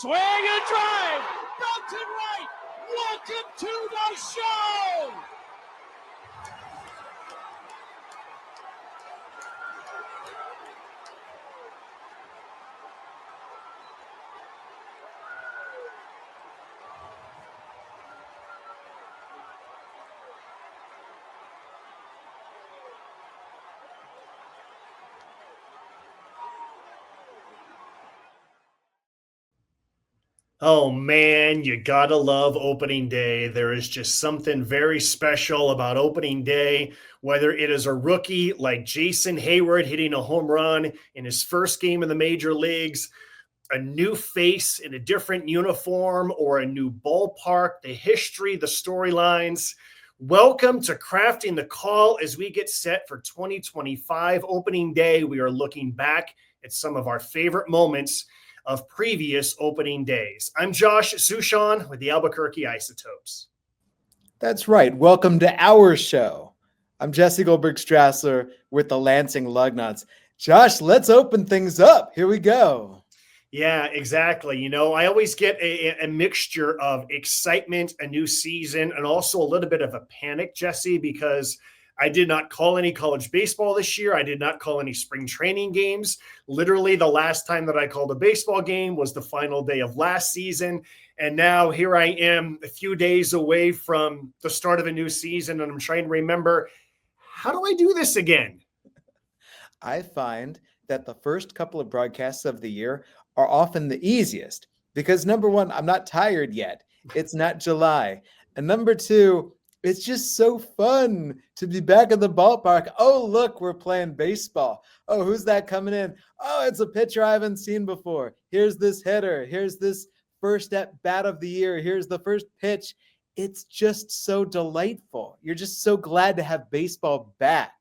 Swing and drive. Belted right. Welcome to the show. Oh man, you gotta love opening day. There is just something very special about opening day, whether it is a rookie like Jason Hayward hitting a home run in his first game in the major leagues, a new face in a different uniform, or a new ballpark, the history, the storylines. Welcome to Crafting the Call as we get set for 2025 opening day. We are looking back at some of our favorite moments of previous opening days. I'm Josh Sushan with the Albuquerque Isotopes. That's right. Welcome to our show. I'm Jesse Goldberg-Strassler with the Lansing Lugnuts. Josh, let's open things up. Here we go. Yeah, exactly. You know, I always get a mixture of excitement, a new season, and also a little bit of a panic, Jesse, because I did not call any college baseball this year. I did not call any spring training games. Literally, the last time that I called a baseball game was the final day of last season. And now here I am a few days away from the start of a new season, and I'm trying to remember, how do I do this again? I find that the first couple of broadcasts of the year are often the easiest because, number one, I'm not tired yet. It's not July. And number two, it's just so fun to be back at the ballpark. Oh, look, we're playing baseball. Oh, who's that coming in? Oh, it's a pitcher I haven't seen before. Here's this hitter. Here's this first at bat of the year. Here's the first pitch. It's just so delightful. You're just so glad to have baseball back.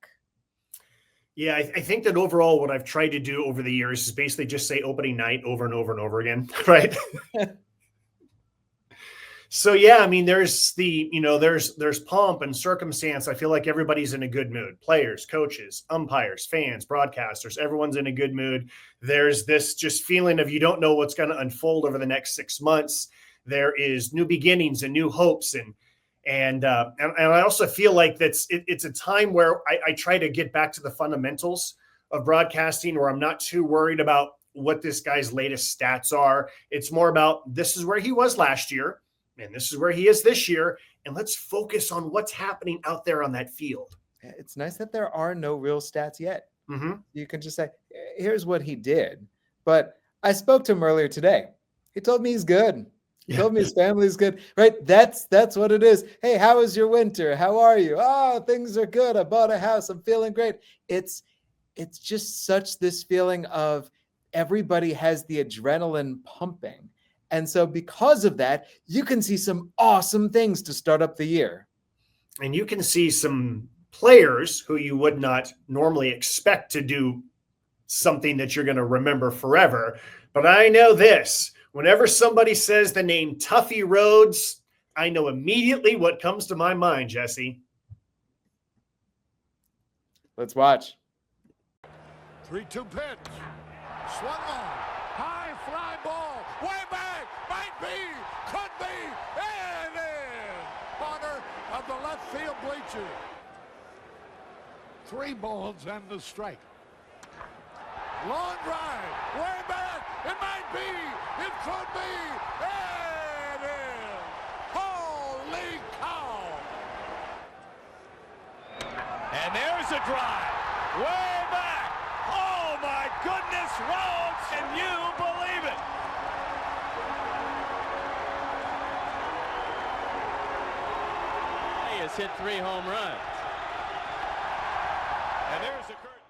Yeah, I think that overall what I've tried to do over the years is basically just say opening night over and over and over again, right? So yeah, I mean, there's pomp and circumstance. I feel like everybody's in a good mood. Players, coaches, umpires, fans, broadcasters, everyone's in a good mood. There's this just feeling of you don't know what's going to unfold over the next 6 months. There is new beginnings and new hopes, and I also feel like it's a time where I try to get back to the fundamentals of broadcasting, where I'm not too worried about what this guy's latest stats are. It's more about this is where he was last year. And this is where he is this year. And let's focus on what's happening out there on that field. It's nice that there are no real stats yet. Mm-hmm. You can just say, here's what he did. But I spoke to him earlier today. He told me he's good. He told me his family's good. Right? That's what it is. Hey, how was your winter? How are you? Oh, things are good. I bought a house. I'm feeling great. It's just such this feeling of everybody has the adrenaline pumping. And so because of that, you can see some awesome things to start up the year. And you can see some players who you would not normally expect to do something that you're going to remember forever. But I know this, whenever somebody says the name Tuffy Rhodes, I know immediately what comes to my mind, Jesse. Let's watch. 3-2 pitch. Swung on. High fly ball. Way back. Might be. Could be. And in. Corner of the left field bleacher. 3 balls and the strike. Long drive. Way back. It might be. It could be. And in. Holy cow. And there's a drive. Way back. Oh, my goodness, Rhodes, can you believe it? He has hit 3 home runs. And there's the curtain.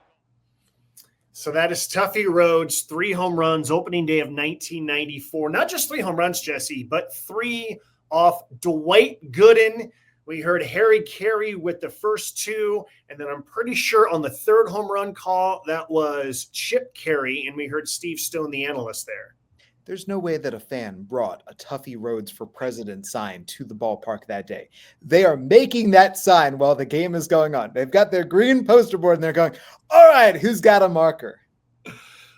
So that is Tuffy Rhodes, 3 home runs, opening day of 1994. Not just 3 home runs, Jesse, but 3 off Dwight Gooden. We heard Harry Carey with the first 2, and then I'm pretty sure on the 3rd home run call, that was Chip Carey, and we heard Steve Stone, the analyst, there. There's no way that a fan brought a Tuffy Rhodes for President sign to the ballpark that day. They are making that sign while the game is going on. They've got their green poster board, and they're going, all right, who's got a marker?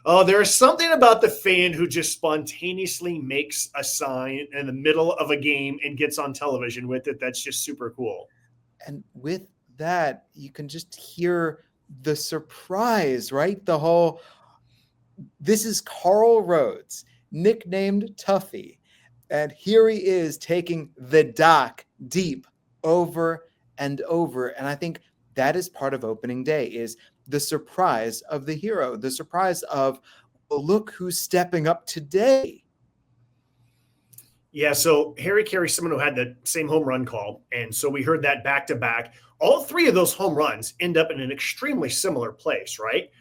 Oh, there's something about the fan who just spontaneously makes a sign in the middle of a game and gets on television with it. That's just super cool. And with that, you can just hear the surprise, right? This is Carl Rhodes, nicknamed Tuffy. And here he is taking the dock deep over and over. And I think that is part of opening day, is the surprise of the hero, the surprise of, well, look who's stepping up today. Yeah, so Harry Carey's someone who had the same home run call. And so we heard that back to back. All three of those home runs end up in an extremely similar place, right?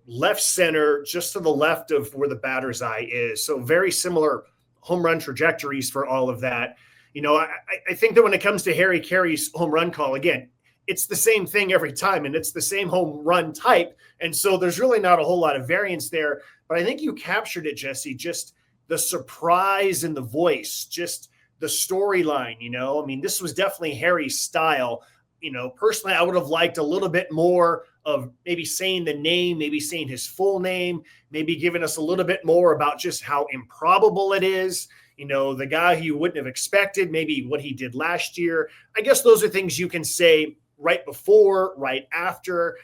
Left center, just to the left of where the batter's eye is. So very similar home run trajectories for all of that. You know, I think that when it comes to Harry Carey's home run call, again, it's the same thing every time, and it's the same home run type. And so there's really not a whole lot of variance there. But I think you captured it, Jesse, just the surprise in the voice, just the storyline, you know. I mean, this was definitely Harry's style. You know, personally, I would have liked a little bit more of maybe saying the name, maybe saying his full name, maybe giving us a little bit more about just how improbable it is. You know, the guy who you wouldn't have expected, maybe what he did last year. I guess those are things you can say right before, right after.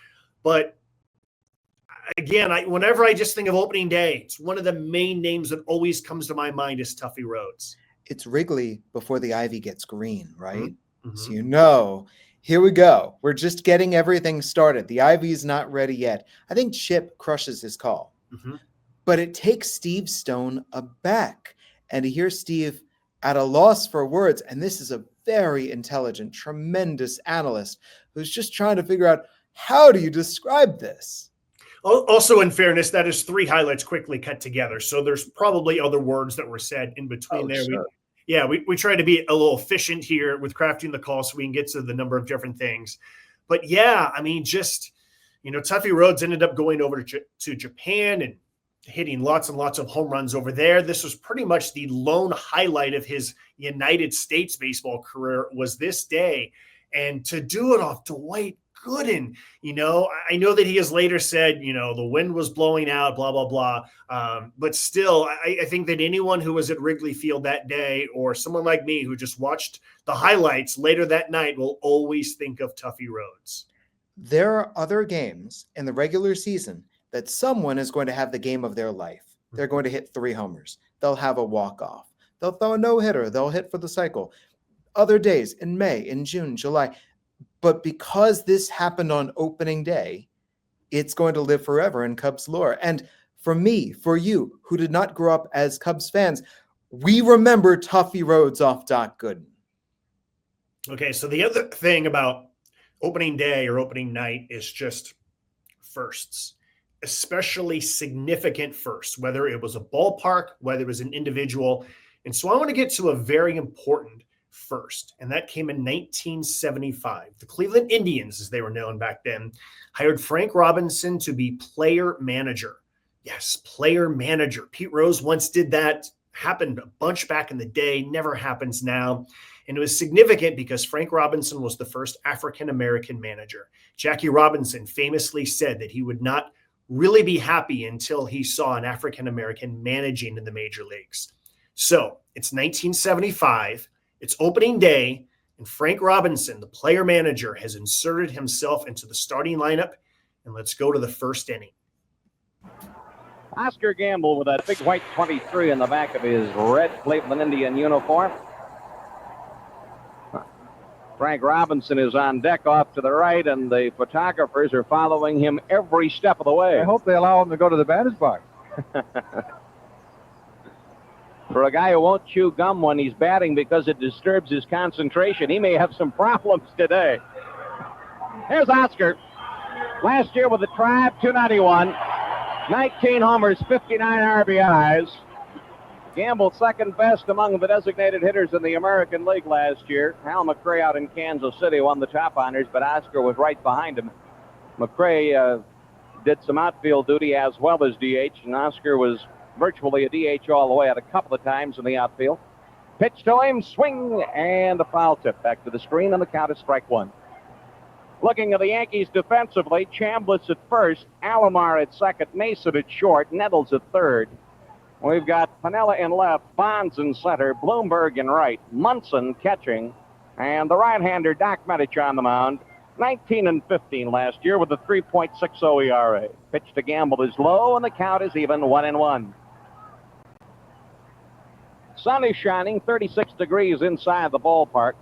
But again, whenever I just think of opening day, it's one of the main names that always comes to my mind is Tuffy Rhodes. It's Wrigley before the ivy gets green, right? Mm-hmm. So you know, here we go. We're just getting everything started. The ivy is not ready yet. I think Chip crushes his call. Mm-hmm. But it takes Steve Stone aback. And to hear Steve at a loss for words, and this is a very intelligent, tremendous analyst who's just trying to figure out, how do you describe this? Also, in fairness, that is three highlights quickly cut together. So there's probably other words that were said in between there. Sure. We try to be a little efficient here with crafting the call so we can get to the number of different things. But yeah, I mean, just, you know, Tuffy Rhodes ended up going over to Japan and hitting lots and lots of home runs over there. This was pretty much the lone highlight of his United States baseball career, was this day. And to do it off Dwight Gooden, you know, I know that he has later said, you know, the wind was blowing out, blah, blah, blah. But still, I think that anyone who was at Wrigley Field that day, or someone like me who just watched the highlights later that night, will always think of Tuffy Rhodes. There are other games in the regular season that someone is going to have the game of their life. They're going to hit 3 homers. They'll have a walk-off. They'll throw a no-hitter. They'll hit for the cycle. Other days in May, in June, July. But because this happened on opening day, it's going to live forever in Cubs lore. And for me, for you, who did not grow up as Cubs fans, we remember Tuffy Rhodes off Doc Gooden. Okay, so the other thing about opening day or opening night is just firsts, especially significant firsts, whether it was a ballpark, whether it was an individual. And so I want to get to a very important first, and that came in 1975. The Cleveland Indians, as they were known back then, hired Frank Robinson to be player manager. Yes, player manager. Pete Rose once did that. Happened a bunch back in the day, never happens now. And it was significant because Frank Robinson was the first African-American manager. Jackie Robinson famously said that he would not really be happy until he saw an African-American managing in the major leagues. So it's 1975. It's opening day, and Frank Robinson, the player manager, has inserted himself into the starting lineup. And let's go to the first inning. Oscar Gamble with that big white 23 in the back of his red Cleveland Indian uniform. Frank Robinson is on deck off to the right, and the photographers are following him every step of the way. I hope they allow him to go to the batter's box. For a guy who won't chew gum when he's batting because it disturbs his concentration, he may have some problems today. Here's Oscar. Last year with the Tribe, 291. 19 homers, 59 RBIs. Gamble second best among the designated hitters in the American League last year. Hal McRae out in Kansas City won the top honors, but Oscar was right behind him. McRae did some outfield duty as well as DH, and Oscar was virtually a DH all the way, at a couple of times in the outfield. Pitch to him, swing, and a foul tip. Back to the screen, and the count is strike one. Looking at the Yankees defensively, Chambliss at first, Alomar at second, Mason at short, Nettles at third. We've got Piniella in left, Bonds in center, Bloomberg in right, Munson catching, and the right-hander Doc Medich on the mound. 19-15 last year with a 3.60 ERA. Pitch to Gamble is low, and the count is even 1-1. Sun is shining, 36 degrees inside the ballpark.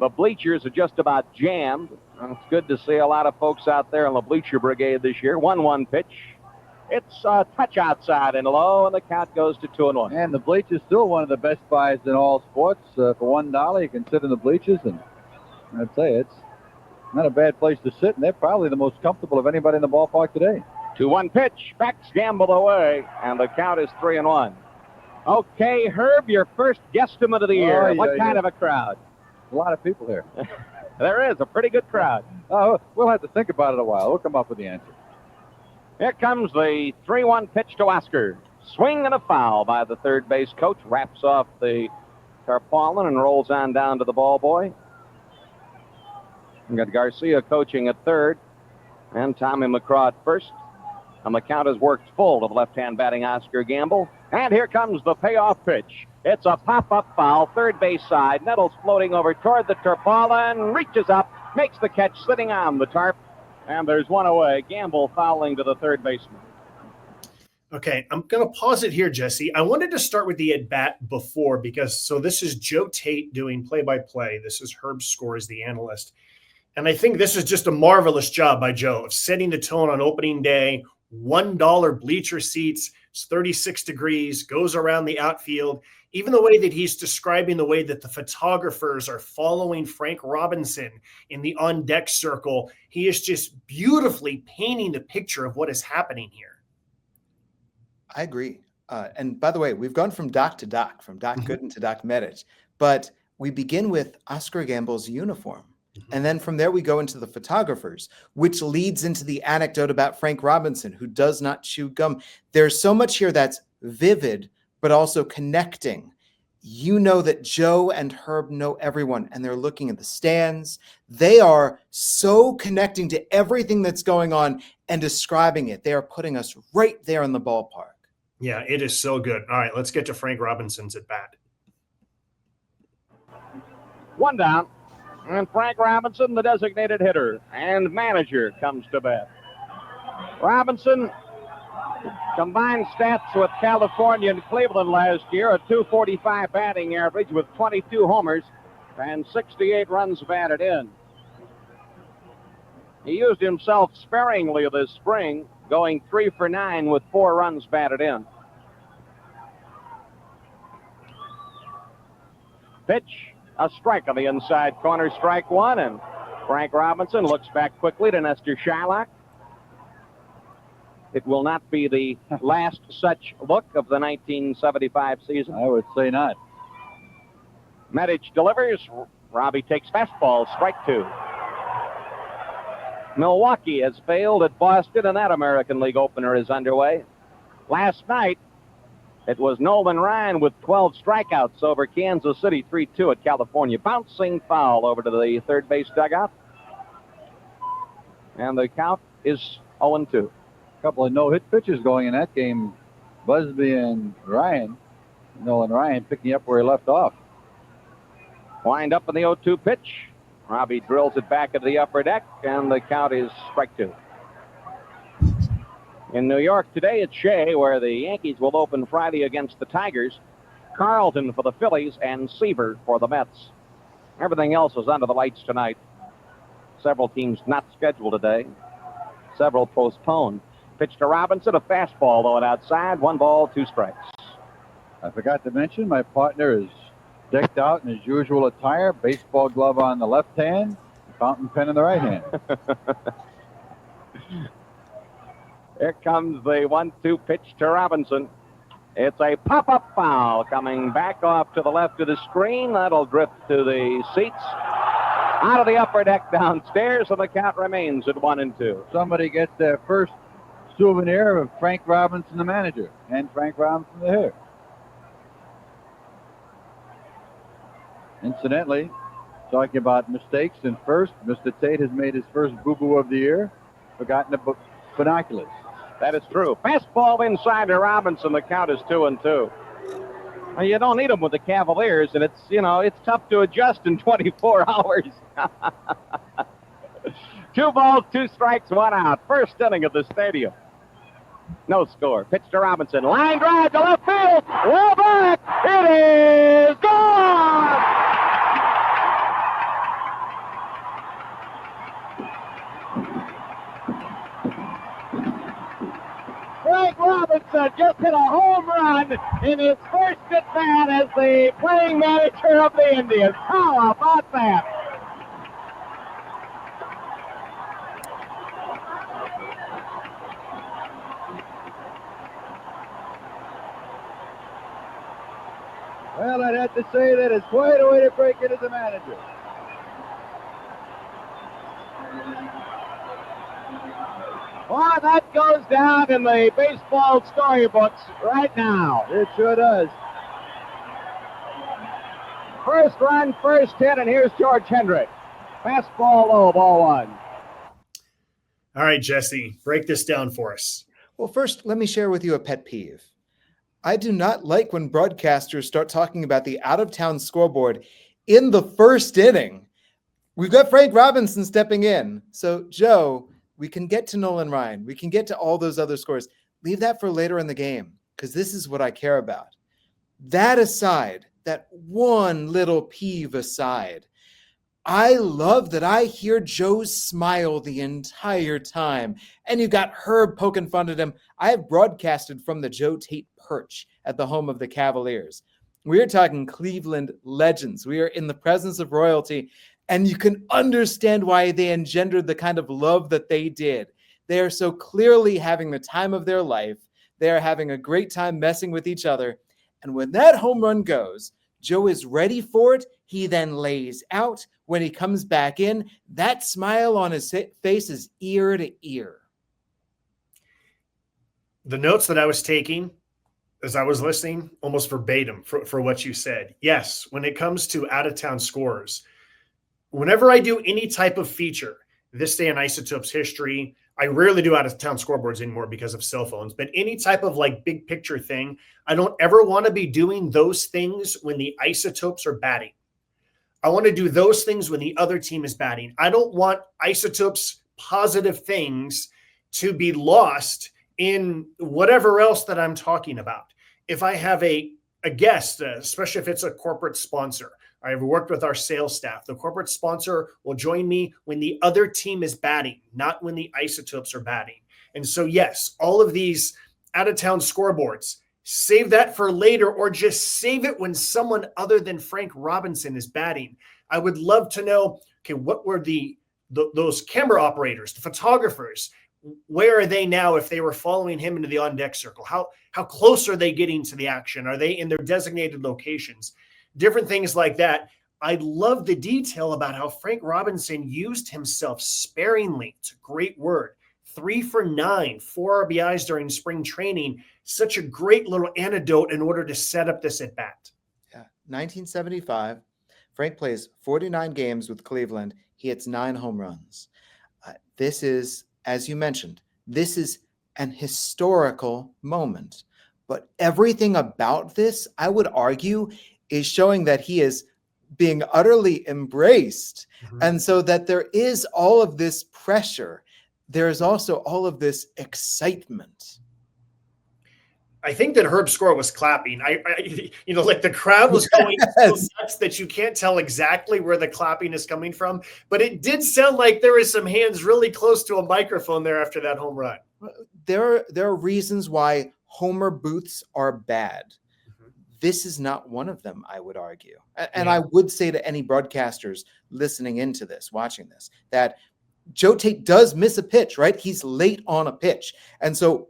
The bleachers are just about jammed. It's good to see a lot of folks out there on the bleacher brigade this year. 1-1 pitch. It's a touch outside and low, and the count goes to 2-1. And the bleachers still one of the best buys in all sports. For $1, you can sit in the bleachers, and I'd say it's not a bad place to sit, and they're probably the most comfortable of anybody in the ballpark today. 2-1 pitch. Backs Gamble away, and the count is 3-1. Okay, Herb, your first guesstimate of the year. What kind of a crowd? A lot of people here. There is a pretty good crowd. Oh, we'll have to think about it a while. We'll come up with the answer. Here comes the 3-1 pitch to Oscar. Swing and a foul by the third base coach. Wraps off the tarpaulin and rolls on down to the ball boy. We've got Garcia coaching at third and Tommy McCraw at first. And the count has worked full to the left-hand batting Oscar Gamble. And here comes the payoff pitch. It's a pop-up foul, third base side. Nettles floating over toward the tarpaulin, reaches up, makes the catch sitting on the tarp. And there's one away. Gamble fouling to the third baseman. Okay, I'm going to pause it here, Jesse. I wanted to start with the at-bat before so this is Joe Tate doing play-by-play. This is Herb Score as the analyst. And I think this is just a marvelous job by Joe of setting the tone on opening day. $1 bleacher seats, it's 36 degrees, goes around the outfield. Even the way that he's describing the way that the photographers are following Frank Robinson in the on-deck circle, he is just beautifully painting the picture of what is happening here. I agree. And by the way, we've gone from Doc to Doc, from Doc Gooden to Doc Medich, but we begin with Oscar Gamble's uniform. And then from there, we go into the photographers, which leads into the anecdote about Frank Robinson, who does not chew gum. There's so much here that's vivid, but also connecting. You know that Joe and Herb know everyone, and they're looking at the stands. They are so connecting to everything that's going on and describing it. They are putting us right there in the ballpark. Yeah, it is so good. All right, let's get to Frank Robinson's at bat. One down. And Frank Robinson, the designated hitter and manager, comes to bat. Robinson combined stats with California and Cleveland last year, a .245 batting average with 22 homers and 68 runs batted in. He used himself sparingly this spring, going 3 for 9 with 4 runs batted in. Pitch. A strike on the inside corner, strike one, and Frank Robinson looks back quickly to Nestor Shylock. It will not be the last such look of the 1975 season. I would say not. Medich delivers. Robby takes fastball, strike 2. Milwaukee has failed at Boston, and that American League opener is underway. Last night, it was Nolan Ryan with 12 strikeouts over Kansas City, 3-2 at California. Bouncing foul over to the third base dugout. And the count is 0-2. A couple of no-hit pitches going in that game. Busby and Ryan. Nolan Ryan picking up where he left off. Wind up in the 0-2 pitch. Robby drills it back into the upper deck, and the count is strike 2. In New York today at Shea, where the Yankees will open Friday against the Tigers. Carlton for the Phillies and Seaver for the Mets. Everything else is under the lights tonight. Several teams not scheduled today. Several postponed. Pitch to Robinson, a fastball though and outside. 1 ball, 2 strikes. I forgot to mention my partner is decked out in his usual attire. Baseball glove on the left hand, fountain pen in the right hand. Here comes the 1-2 pitch to Robinson. It's a pop-up foul coming back off to the left of the screen. That'll drift to the seats. Out of the upper deck downstairs, and the count remains at 1-2. Somebody gets their first souvenir of Frank Robinson, the manager, and Frank Robinson, the hitter. Incidentally, Talking about mistakes in first, Mr. Tate has made his first boo-boo of the year. Forgotten the binoculars. That is true. Fastball inside to Robinson. The count is 2-2. Well, you don't need them with the Cavaliers, and it's tough to adjust in 24 hours. 2 balls, 2 strikes, 1 out. First inning of the stadium. No score. Pitch to Robinson. Line drive to left field. Well back. It is gone. Frank Robinson just hit a home run in his first at-bat as the playing manager of the Indians. How about that? Well, I'd have to say that it's quite a way to break it as a manager. Well, that goes down in the baseball storybooks right now. It sure does. First run, first hit, and here's George Hendrick. Fastball low, ball 1. All right, Jesse, break this down for us. Well, first, let me share with you a pet peeve. I do not like when broadcasters start talking about the out-of-town scoreboard in the first inning. We've got Frank Robinson stepping in. So, Joe, we can get to Nolan Ryan. We can get to all those other scores. Leave that for later in the game, because this is what I care about. That aside, that one little peeve aside, I love that I hear Joe's smile the entire time. And you got Herb poking fun at him. I have broadcasted from the Joe Tate perch at the home of the Cavaliers. We are talking Cleveland legends. We are in the presence of royalty. And you can understand why they engendered the kind of love that they did. They are so clearly having the time of their life. They are having a great time messing with each other. And when that home run goes, Joe is ready for it. He then lays out. When he comes back in, that smile on his face is ear to ear. The notes that I was taking as I was listening, almost verbatim for what you said. Yes, when it comes to out-of-town scores, whenever I do any type of feature, this day in Isotopes history, I rarely do out-of-town scoreboards anymore because of cell phones, but any type of like big picture thing, I don't ever want to be doing those things when the Isotopes are batting. I want to do those things when the other team is batting. I don't want Isotopes positive things to be lost in whatever else that I'm talking about. If I have a guest, especially if it's a corporate sponsor, I've worked with our sales staff. The corporate sponsor will join me when the other team is batting, not when the Isotopes are batting. And so, yes, all of these out-of-town scoreboards, save that for later or just save it when someone other than Frank Robinson is batting. I would love to know, okay, what were those camera operators, the photographers, where are they now if they were following him into the on-deck circle? How close are they getting to the action? Are they in their designated locations? Different things like that. I love the detail about how Frank Robinson used himself sparingly. It's a great word. 3 for 9, 4 RBIs during spring training. Such a great little anecdote in order to set up this at bat. Yeah, 1975. Frank plays 49 games with Cleveland. He hits 9 home runs. This is, as you mentioned, this is an historical moment. But everything about this, I would argue, is showing that he is being utterly embraced. Mm-hmm. And so that there is all of this pressure. There is also all of this excitement. I think that Herb's score was clapping. I like the crowd was going so nuts that you can't tell exactly where the clapping is coming from. But it did sound like there was some hands really close to a microphone there after that home run. There are reasons why Homer booths are bad. Mm-hmm. This is not one of them, I would argue. And I would say to any broadcasters listening into this, watching this, that Joe Tate does miss a pitch, right? He's late on a pitch. And so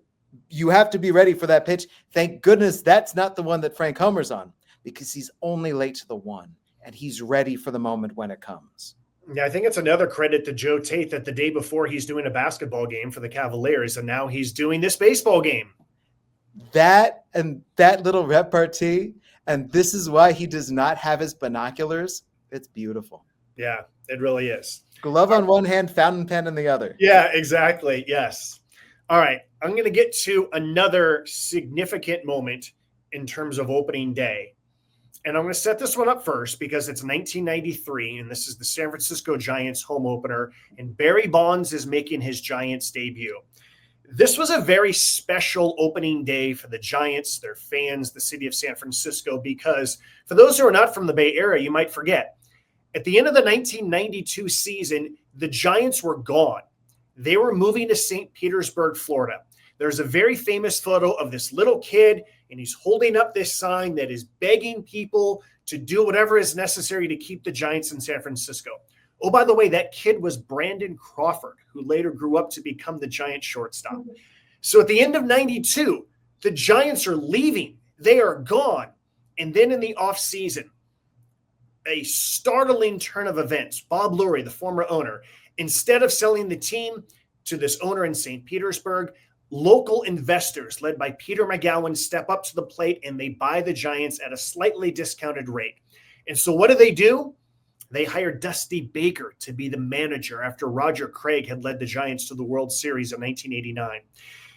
you have to be ready for that pitch. Thank goodness that's not the one that Frank Homer's on, because he's only late to the one and he's ready for the moment when it comes. Yeah, I think it's another credit to Joe Tate that the day before he's doing a basketball game for the Cavaliers and now he's doing this baseball game. That and that little repartee, and this is why he does not have his binoculars. It's beautiful. Yeah, it really is. Glove on one hand, fountain pen in the other. Yeah, exactly. Yes. All right. I'm going to get to another significant moment in terms of opening day. And I'm going to set this one up first because it's 1993, and this is the San Francisco Giants home opener, and Barry Bonds is making his Giants debut. This was a very special opening day for the Giants, their fans, the city of San Francisco, because for those who are not from the Bay Area, you might forget, at the end of the 1992 season, the Giants were gone. They were moving to St. Petersburg, Florida. There's a very famous photo of this little kid, and he's holding up this sign that is begging people to do whatever is necessary to keep the Giants in San Francisco. Oh, by the way, that kid was Brandon Crawford, who later grew up to become the Giants shortstop. So at the end of 92, the Giants are leaving. They are gone. And then in the offseason, a startling turn of events. Bob Lurie, the former owner, instead of selling the team to this owner in St. Petersburg, local investors led by Peter McGowan step up to the plate and they buy the Giants at a slightly discounted rate. And so what do? They hired Dusty Baker to be the manager after Roger Craig had led the Giants to the World Series in 1989.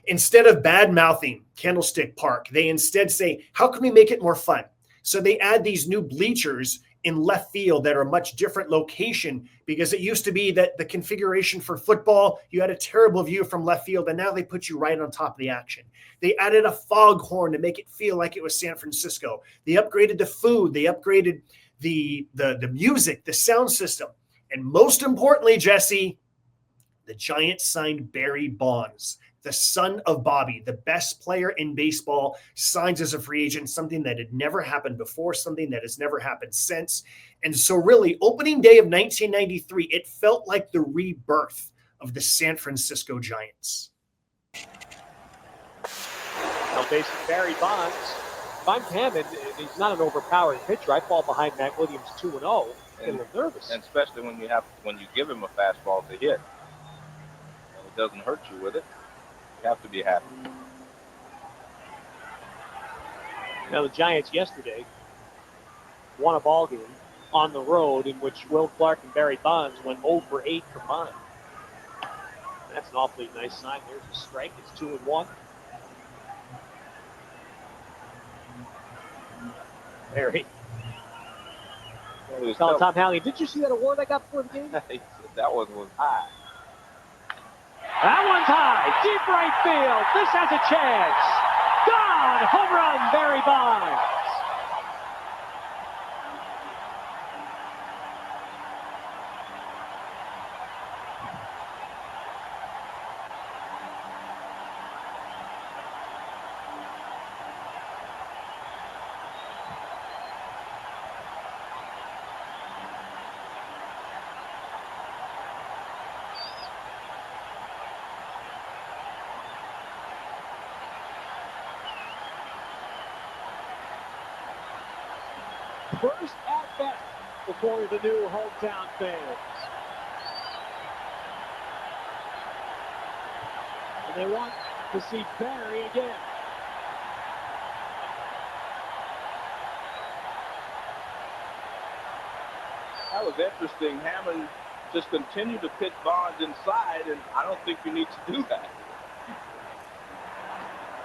Instead of bad-mouthing Candlestick Park, they instead say, how can we make it more fun? So they add these new bleachers in left field that are a much different location, because it used to be that the configuration for football, you had a terrible view from left field, and now they put you right on top of the action. They added a foghorn to make it feel like it was San Francisco. They upgraded the food. They upgraded the music, the sound system. And most importantly, Jesse, the Giants signed Barry Bonds, the son of Bobby, the best player in baseball, signs as a free agent, something that had never happened before, something that has never happened since. And so really, opening day of 1993, it felt like the rebirth of the San Francisco Giants. Now facing Barry Bonds, if I'm Hammond, he's not an overpowering pitcher. I fall behind Matt Williams 2-0, and I'm nervous. And especially when you give him a fastball to hit, and it doesn't hurt you with it. You have to be happy. Now the Giants yesterday won a ball game on the road in which Will Clark and Barry Bonds went 0 for 8 combined. That's an awfully nice sign. There's a strike. It's 2-1. Barry. Well, Telling Tom Halley, did you see that award I got before the game? That one was high. That one's high, deep right field. This has a chance. Gone, home run, Barry Bonds. First at bat before the new hometown fans. And they want to see Barry again. That was interesting. Hammond just continued to pitch Bonds inside, and I don't think you need to do that.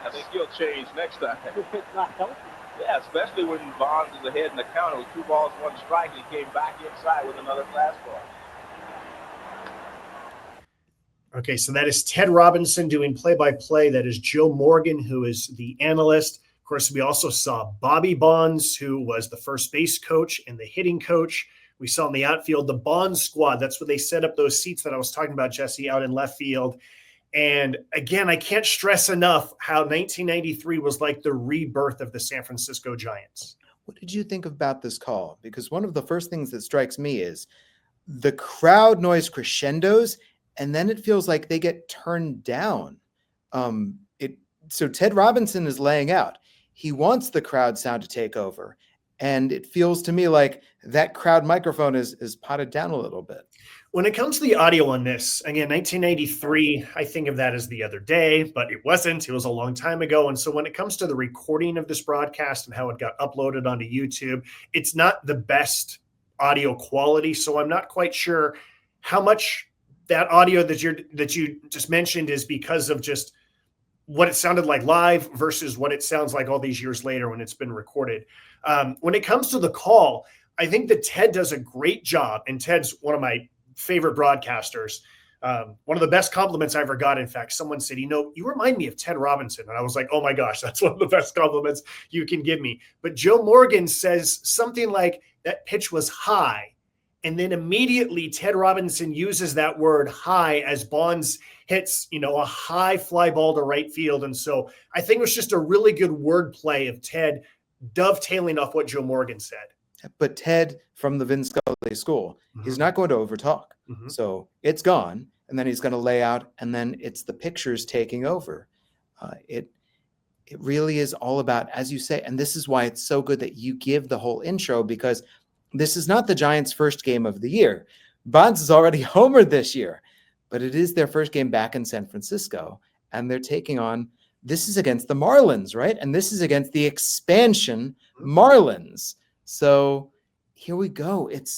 I think he'll change next time. It's not healthy. Yeah, especially when Bonds is ahead in the count. It was 2 balls, 1 strike, and he came back inside with another fastball. Okay, so that is Ted Robinson doing play-by-play. That is Joe Morgan, who is the analyst. Of course, we also saw Bobby Bonds, who was the first base coach and the hitting coach. We saw in the outfield the Bonds squad. That's where they set up those seats that I was talking about, Jesse, out in left field. And again, I can't stress enough how 1993 was like the rebirth of the San Francisco Giants. What did you think about this call? Because one of the first things that strikes me is the crowd noise crescendos, and then it feels like they get turned down. So Ted Robinson is laying out. He wants the crowd sound to take over. And it feels to me like that crowd microphone is potted down a little bit. When it comes to the audio on this, again, 1993, I think of that as the other day, but it wasn't. It was a long time ago. And so when it comes to the recording of this broadcast and how it got uploaded onto YouTube, it's not the best audio quality. So I'm not quite sure how much that audio that you just mentioned is because of just what it sounded like live versus what it sounds like all these years later when it's been recorded. When it comes to the call, I think that Ted does a great job, and Ted's one of my favorite broadcasters. One of the best compliments I ever got. In fact, someone said, you remind me of Ted Robinson. And I was like, oh my gosh, that's one of the best compliments you can give me. But Joe Morgan says something like that pitch was high. And then immediately Ted Robinson uses that word high as Bonds hits, a high fly ball to right field. And so I think it was just a really good word play of Ted dovetailing off what Joe Morgan said. But Ted from the Vin Scully school, he's not going to overtalk. So it's gone, and then he's going to lay out, and then it's the pictures taking over. It really is all about, as you say, and this is why it's so good that you give the whole intro, because this is not the Giants' first game of the year. Bonds has already homered this year, but it is their first game back in San Francisco, and they're taking on, this is against the Marlins, right? And this is against the expansion Marlins. So here we go. It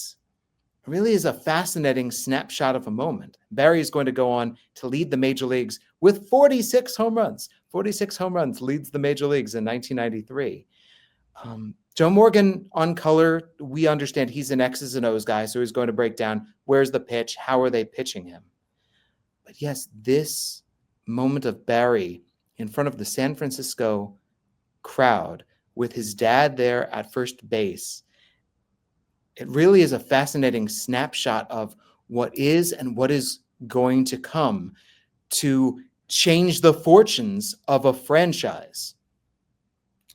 really is a fascinating snapshot of a moment. Barry is going to go on to lead the major leagues with 46 home runs. 46 home runs, leads the major leagues in 1993. Joe Morgan on color, we understand he's an X's and O's guy, so he's going to break down where's the pitch, how are they pitching him. But yes, this moment of Barry in front of the San Francisco crowd with his dad there at first base, it really is a fascinating snapshot of what is and what is going to come to change the fortunes of a franchise.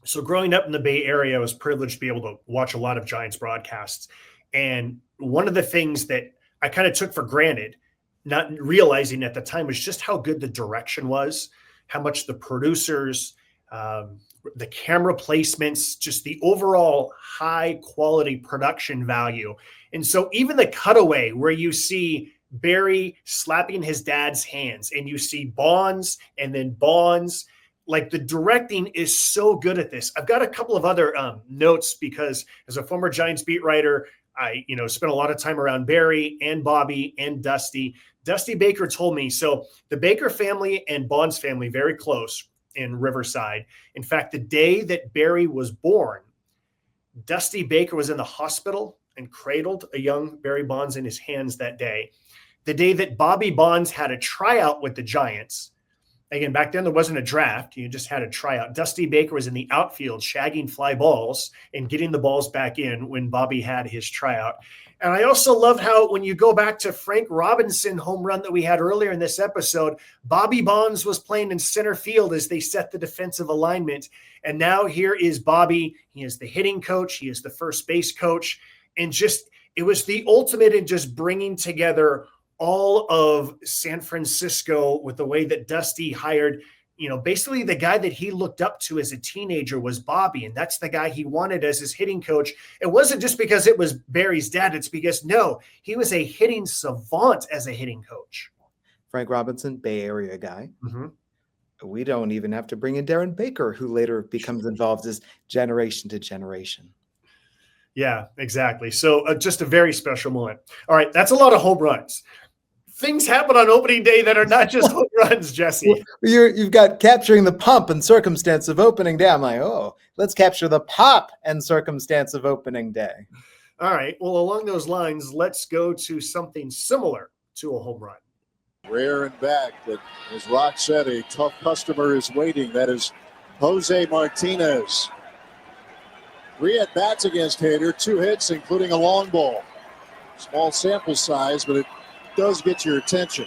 So growing up in the Bay Area, I was privileged to be able to watch a lot of Giants broadcasts. And one of the things that I kind of took for granted, not realizing at the time, was just how good the direction was, how much the producers, the camera placements, just the overall high quality production value. And so even the cutaway where you see Barry slapping his dad's hands and you see Bonds and then Bonds, like the directing is so good at this. I've got a couple of other notes because as a former Giants beat writer, I spent a lot of time around Barry and Bobby and Dusty. Dusty Baker told me, so the Baker family and Bonds family, very close in Riverside. In fact, the day that Barry was born, Dusty Baker was in the hospital and cradled a young Barry Bonds in his hands that day. The day that Bobby Bonds had a tryout with the Giants, again, back then there wasn't a draft. You just had a tryout. Dusty Baker was in the outfield shagging fly balls and getting the balls back in when Bobby had his tryout. And I also love how when you go back to Frank Robinson home run that we had earlier in this episode, Bobby Bonds was playing in center field as they set the defensive alignment. And now here is Bobby. He is the hitting coach. He is the first base coach. And just, it was the ultimate in just bringing together all of San Francisco with the way that Dusty hired, basically the guy that he looked up to as a teenager was Bobby. And that's the guy he wanted as his hitting coach. It wasn't just because it was Barry's dad. It's because, no, he was a hitting savant as a hitting coach. Frank Robinson, Bay Area guy. We don't even have to bring in Darren Baker, who later becomes involved as generation to generation. Yeah, exactly. So just a very special moment. All right. That's a lot of home runs. Things happen on opening day that are not just home runs, Jesse. You've got capturing the pomp and circumstance of opening day. I'm like, let's capture the pop and circumstance of opening day. All right. Well, along those lines, let's go to something similar to a home run. Rare and back, but as Rock said, a tough customer is waiting. That is Jose Martinez. 3 at-bats against Hader, 2 hits, including a long ball. Small sample size, but it does get your attention.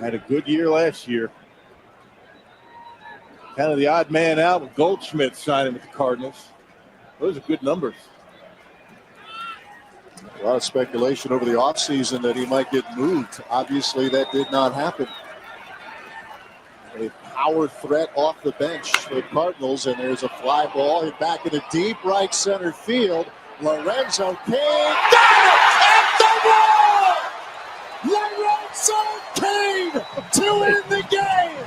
Had a good year last year. Kind of the odd man out with Goldschmidt signing with the Cardinals. Those are good numbers. A lot of speculation over the offseason that he might get moved. Obviously, that did not happen. A power threat off the bench for the Cardinals, and there's a fly ball hit back in the deep right center field. Lorenzo Cain got it at the wall! Lorenzo Cain to win the game!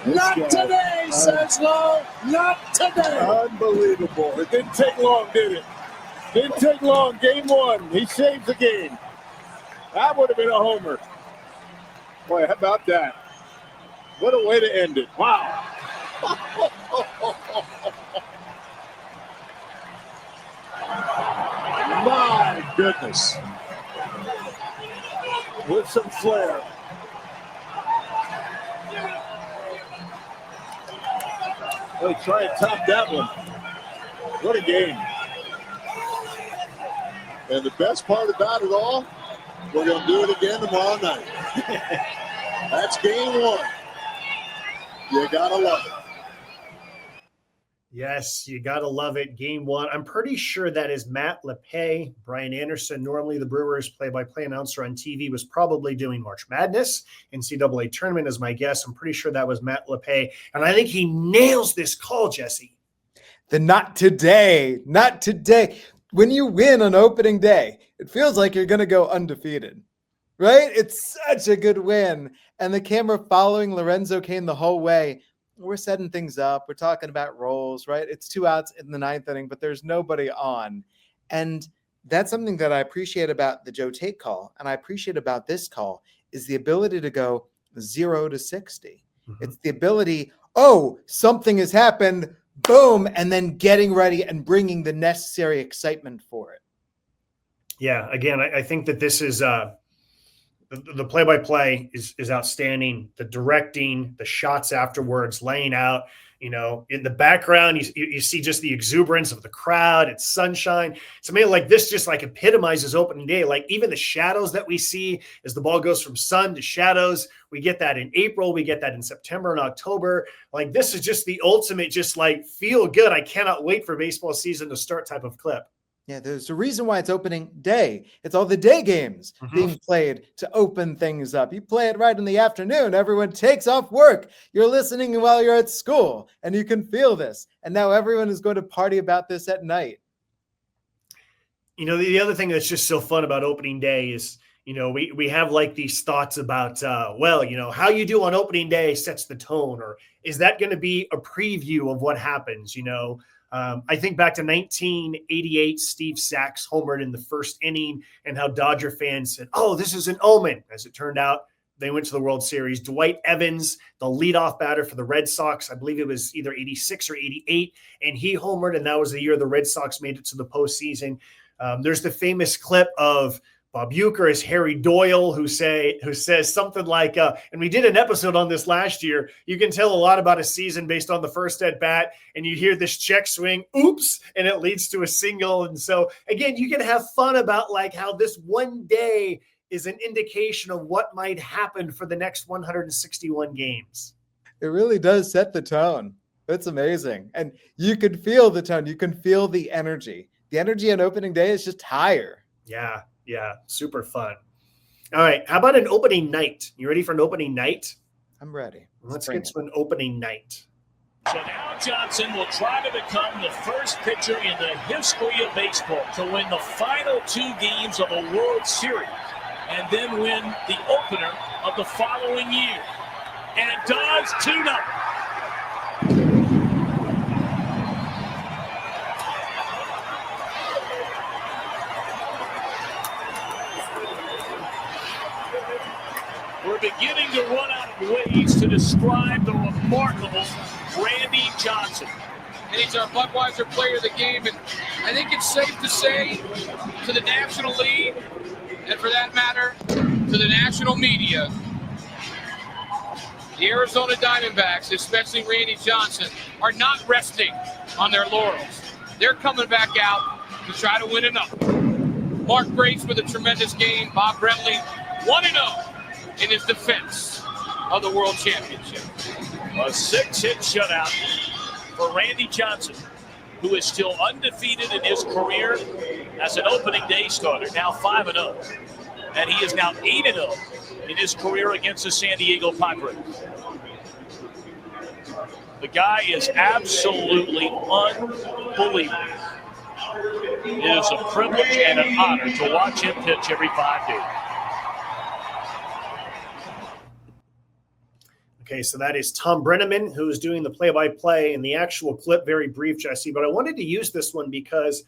Not today, says Lowe. Not today. Unbelievable. It didn't take long, did it? Didn't take long. Game 1. He saved the game. That would have been a homer. Boy, how about that? What a way to end it. Wow. My goodness. With some flair. They try and top that one. What a game. And the best part about it all, we're going to do it again tomorrow night. That's game 1. You got to love it. Yes, you got to love it. Game 1. I'm pretty sure that is Matt LeFevre. Brian Anderson, normally the Brewers play-by-play announcer on TV, was probably doing March Madness. NCAA tournament is my guess. I'm pretty sure that was Matt LeFevre. And I think he nails this call, Jesse. The not today. Not today. When you win on opening day, it feels like you're going to go undefeated, right? It's such a good win. And the camera following Lorenzo Cain the whole way. We're setting things up. We're talking about roles, right? It's 2 outs in the 9th inning, but there's nobody on. And that's something that I appreciate about the Joe Tate call. And I appreciate about this call is the ability to go 0 to 60. Mm-hmm. It's the ability, oh, something has happened, boom, and then getting ready and bringing the necessary excitement for it. Yeah, again, I think that this is the play-by-play is outstanding. The directing, the shots afterwards, laying out, in the background, you see just the exuberance of the crowd. It's sunshine. To me, like this just like epitomizes opening day. Like even the shadows that we see as the ball goes from sun to shadows, we get that in April. We get that in September and October. Like this is just the ultimate, just like feel good. I cannot wait for baseball season to start type of clip. Yeah, there's a reason why it's opening day. It's all the day games being played to open things up. You play it right in the afternoon. Everyone takes off work. You're listening while you're at school, and you can feel this. And now everyone is going to party about this at night. The other thing that's just so fun about opening day is, we have like these thoughts about, how you do on opening day sets the tone, or is that going to be a preview of what happens, I think back to 1988, Steve Sachs homered in the first inning and how Dodger fans said, oh, this is an omen. As it turned out, they went to the World Series. Dwight Evans, the leadoff batter for the Red Sox, I believe it was either 86 or 88, and he homered, and that was the year the Red Sox made it to the postseason. There's the famous clip of Bob Uecker as Harry Doyle, who says something like, and we did an episode on this last year, you can tell a lot about a season based on the first at bat, and you hear this check swing, oops, and it leads to a single. And so, again, you can have fun about like how this one day is an indication of what might happen for the next 161 games. It really does set the tone. It's amazing. And you can feel the tone. You can feel the energy. The energy on opening day is just higher. Yeah, super fun. All right, how about an opening night? You ready for an opening night? I'm ready. Let's get to an opening night. So now Johnson will try to become the first pitcher in the history of baseball to win the final 2 games of a World Series and then win the opener of the following year. And it does 2-0. We're beginning to run out of ways to describe the remarkable Randy Johnson. And he's our Budweiser player of the game. And I think it's safe to say to the National League, and for that matter, to the national media, the Arizona Diamondbacks, especially Randy Johnson, are not resting on their laurels. They're coming back out to try to win another. Mark Grace with a tremendous game. Bob Brentley, 1-0. in his defense of the World Championship. A 6-hit shutout for Randy Johnson, who is still undefeated in his career as an opening day starter, now 5-0. And he is now 8-0 in his career against the San Diego Padres. The guy is absolutely unbelievable. It is a privilege and an honor to watch him pitch every 5 days. Okay, so that is Tom Brenneman, who's doing the play-by-play, and the actual clip, very brief, Jesse, but I wanted to use this one because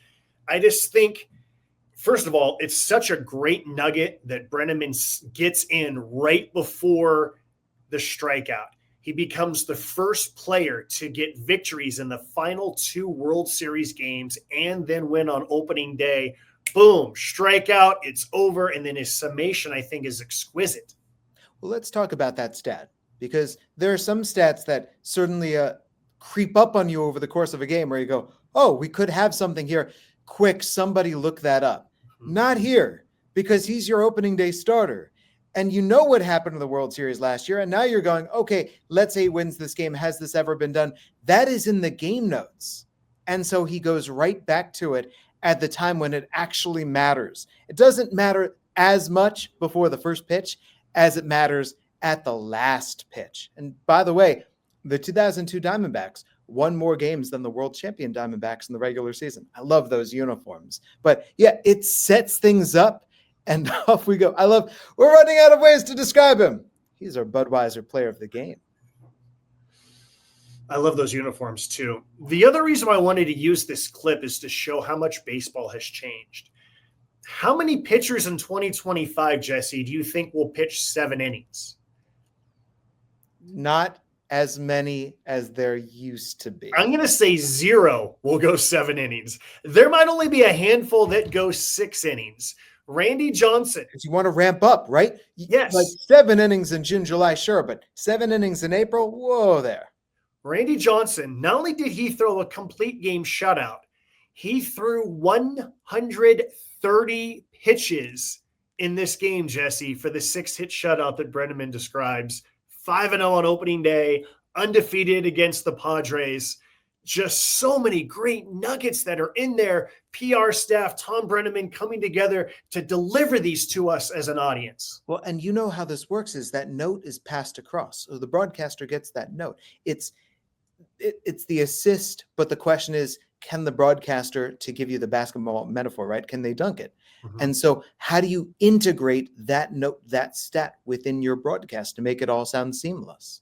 I just think, first of all, it's such a great nugget that Brenneman gets in right before the strikeout. He becomes the first player to get victories in the final 2 World Series games and then win on opening day. Boom, strikeout, it's over, and then his summation, I think, is exquisite. Well, let's talk about that stat, because there are some stats that certainly creep up on you over the course of a game where you go, oh, we could have something here. Quick, somebody look that up. Not here, because he's your opening day starter. And you know what happened in the World Series last year, and now you're going, okay, let's say he wins this game. Has this ever been done? That is in the game notes. And so he goes right back to it at the time when it actually matters. It doesn't matter as much before the first pitch as it matters at the last pitch. And by the way, the 2002 Diamondbacks won more games than the world champion Diamondbacks in the regular season. I love those uniforms. But yeah, it sets things up, and off we go. We're running out of ways to describe him. He's our Budweiser player of the game. I love those uniforms too. The other reason why I wanted to use this clip is to show how much baseball has changed. How many pitchers in 2025, Jesse, do you think will pitch 7 innings? Not as many as there used to be. I'm going to say 0 will go 7 innings. There might only be a handful that go 6 innings. Randy Johnson. If you want to ramp up, right? Yes. Like 7 innings in June, July, sure, but 7 innings in April, whoa there. Randy Johnson, not only did he throw a complete game shutout, he threw 130 pitches in this game, Jesse, for the 6-hit shutout that Brenneman describes. 5-0 on opening day, undefeated against the Padres. Just so many great nuggets that are in there. PR staff, Tom Brenneman coming together to deliver these to us as an audience. Well, and you know how this works is that note is passed across. So the broadcaster gets that note. It's the assist, but the question is, can the broadcaster, to give you the basketball metaphor, right? Can they dunk it? Mm-hmm. And so how do you integrate that note, that stat within your broadcast to make it all sound seamless?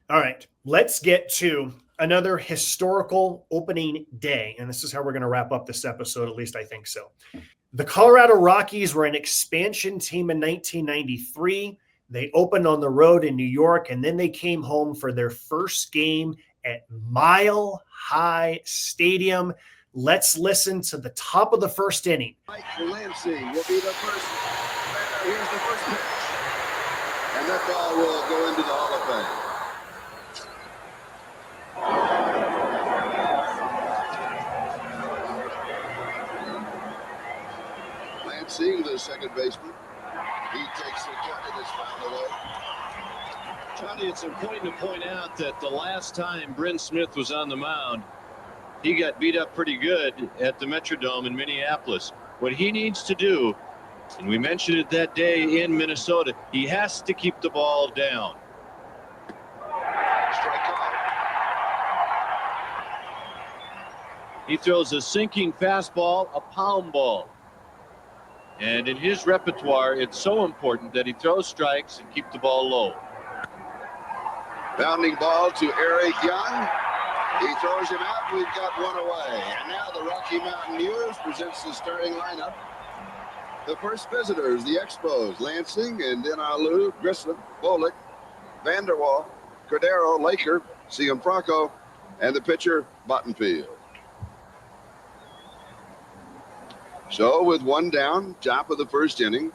All right, let's get to another historical opening day. And this is how we're going to wrap up this episode, at least I think so. The Colorado Rockies were an expansion team in 1993. They opened on the road in New York, and then they came home for their first game at Mile High Stadium. Let's listen to the top of the first inning. Mike Lansing will be the first. Here's the first pitch. And that ball will go into the Hall of Fame. Lansing, the second baseman. He takes the cut and is fouled away. Johnny, it's important to point out that the last time Bryn Smith was on the mound, he got beat up pretty good at the Metrodome in Minneapolis. What he needs to do, and we mentioned it that day in Minnesota, he has to keep the ball down. Strike out. He throws a sinking fastball, a pound ball. And in his repertoire, it's so important that he throws strikes and keep the ball low. Bounding ball to Eric Young. He throws him out. We've got one away. And now the Rocky Mountaineers presents the starting lineup. The first visitors, the Expos, Lansing and Anew, Grissom, Bolick, Vanderwall, Cordero, Laker, Cianfrocco, and the pitcher, Bottenfield. So with one down, top of the first inning,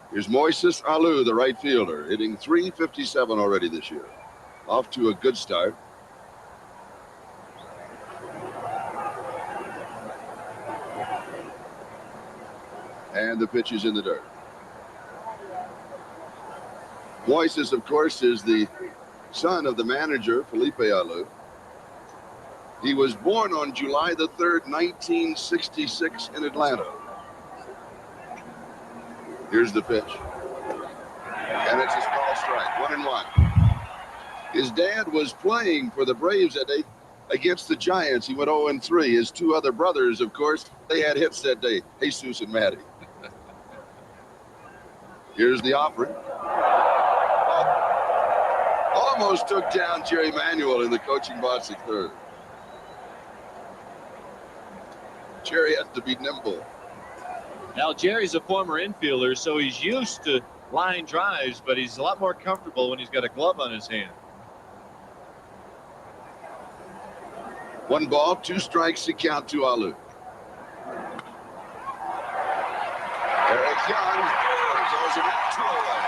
here's Moises Alou, the right fielder, hitting .357 already this year. Off to a good start. And the pitch is in the dirt. Moises, of course, is the son of the manager, Felipe Alou. He was born on July the 3rd, 1966 in Atlanta. Here's the pitch. And it's a small strike, 1-1. His dad was playing for the Braves that day against the Giants. He went 0-3. His 2 other brothers, of course, they had hits that day, Jesus and Matty. Here's the offering. Almost took down Jerry Manuel in the coaching box at third. Jerry has to be nimble. Now, Jerry's a former infielder, so he's used to line drives, but he's a lot more comfortable when he's got a glove on his hand. 1 ball, 2 strikes to count to Alu. Eric Young throws him out 2 away.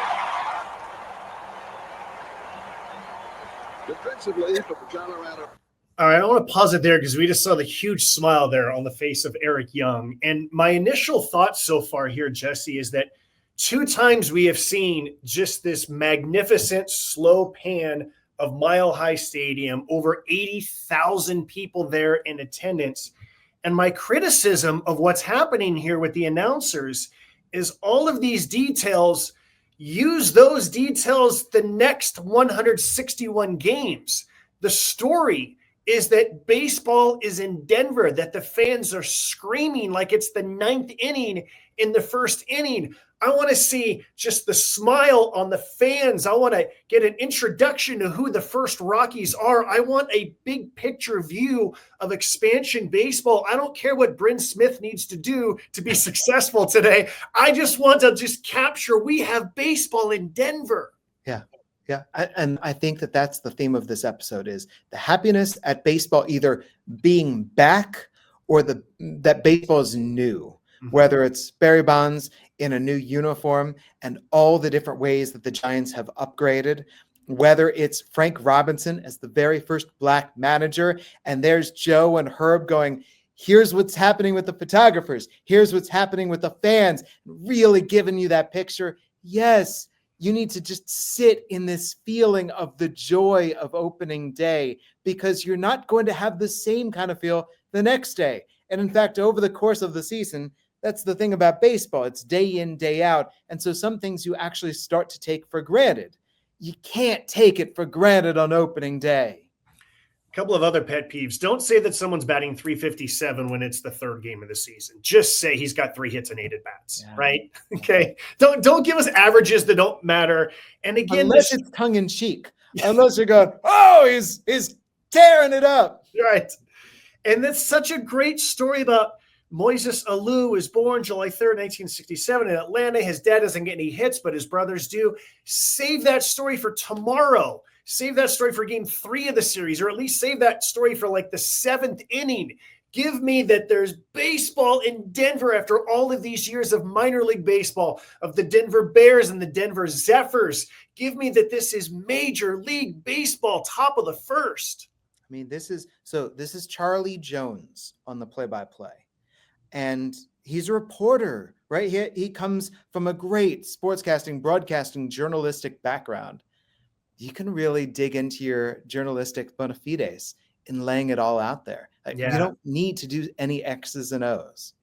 Defensively for the Colorado. All right, I want to pause it there because we just saw the huge smile there on the face of Eric Young. And my initial thought so far here, Jesse, is that 2 times we have seen just this magnificent slow pan of Mile High Stadium, over 80,000 people there in attendance. And my criticism of what's happening here with the announcers is all of these details, use those details the next 161 games. The story is that baseball is in Denver, that the fans are screaming like it's the 9th inning in the first inning. I want to see just the smile on the fans. I want to get an introduction to who the first Rockies are. I want a big picture view of expansion baseball. I don't care what Bryn Smith needs to do to be successful today. I just want to just capture we have baseball in Denver. Yeah. Yeah. And I think that that's the theme of this episode is the happiness at baseball, either being back or that baseball is new, whether it's Barry Bonds in a new uniform and all the different ways that the Giants have upgraded, whether it's Frank Robinson as the very first Black manager. And there's Joe and Herb going, here's what's happening with the photographers. Here's what's happening with the fans, really giving you that picture. Yes. You need to just sit in this feeling of the joy of opening day because you're not going to have the same kind of feel the next day. And in fact, over the course of the season, that's the thing about baseball. It's day in, day out. And so some things you actually start to take for granted. You can't take it for granted on opening day. A couple of other pet peeves. Don't say that someone's batting 357 when it's the 3rd game of the season. Just say he's got 3 hits and 8 at bats, right? Okay. Don't give us averages that don't matter. And again, unless it's tongue in cheek, unless you're going, oh, he's tearing it up. Right. And that's such a great story about Moises Alou was born July 3rd, 1967 in Atlanta. His dad doesn't get any hits, but his brothers do. Save that story for tomorrow. Save that story for game 3 of the series, or at least save that story for like the 7th inning. Give me that there's baseball in Denver after all of these years of minor league baseball, of the Denver Bears and the Denver Zephyrs. Give me that this is Major League Baseball, top of the first. I mean, this is Charlie Jones on the play-by-play. And he's a reporter, right? He comes from a great sportscasting, broadcasting, journalistic background. You can really dig into your journalistic bona fides in laying it all out there. You don't need to do any X's and O's.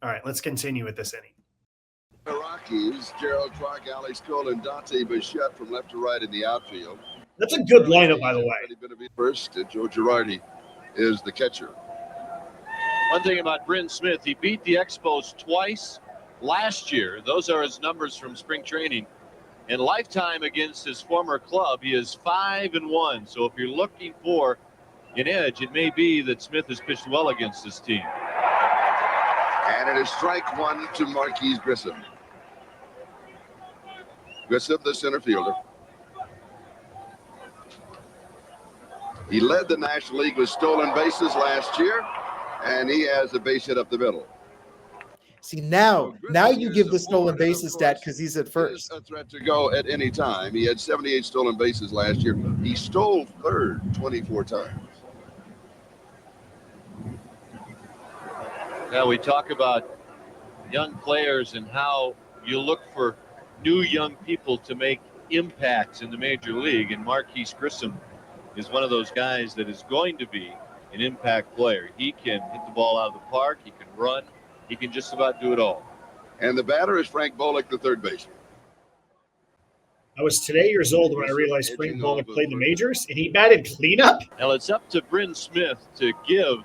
All right, let's continue with this inning. The Rockies, Gerald Clark, Alex Cole, and Dante Bichette from left to right in the outfield. That's a good lineup, by the way. First, Joe Girardi is the catcher. One thing about Bryn Smith, he beat the Expos twice last year. Those are his numbers from spring training. In lifetime against his former club, he is 5-1. So if you're looking for an edge, it may be that Smith has pitched well against this team. And it is strike 1 to Marquise Grissom. Grissom, the center fielder. He led the National League with stolen bases last year, and he has a base hit up the middle. See, now you give the stolen bases stat because he's at first. A threat to go at any time. He had 78 stolen bases last year. He stole third 24 times. Now we talk about young players and how you look for new young people to make impacts in the major league. And Marquise Grissom is one of those guys that is going to be an impact player. He can hit the ball out of the park. He can run. He can just about do it all. And the batter is Frank Bullock, the third baseman. I was today years old when I realized Frank Bullock played the majors, and he batted cleanup. Now it's up to Bryn Smith to give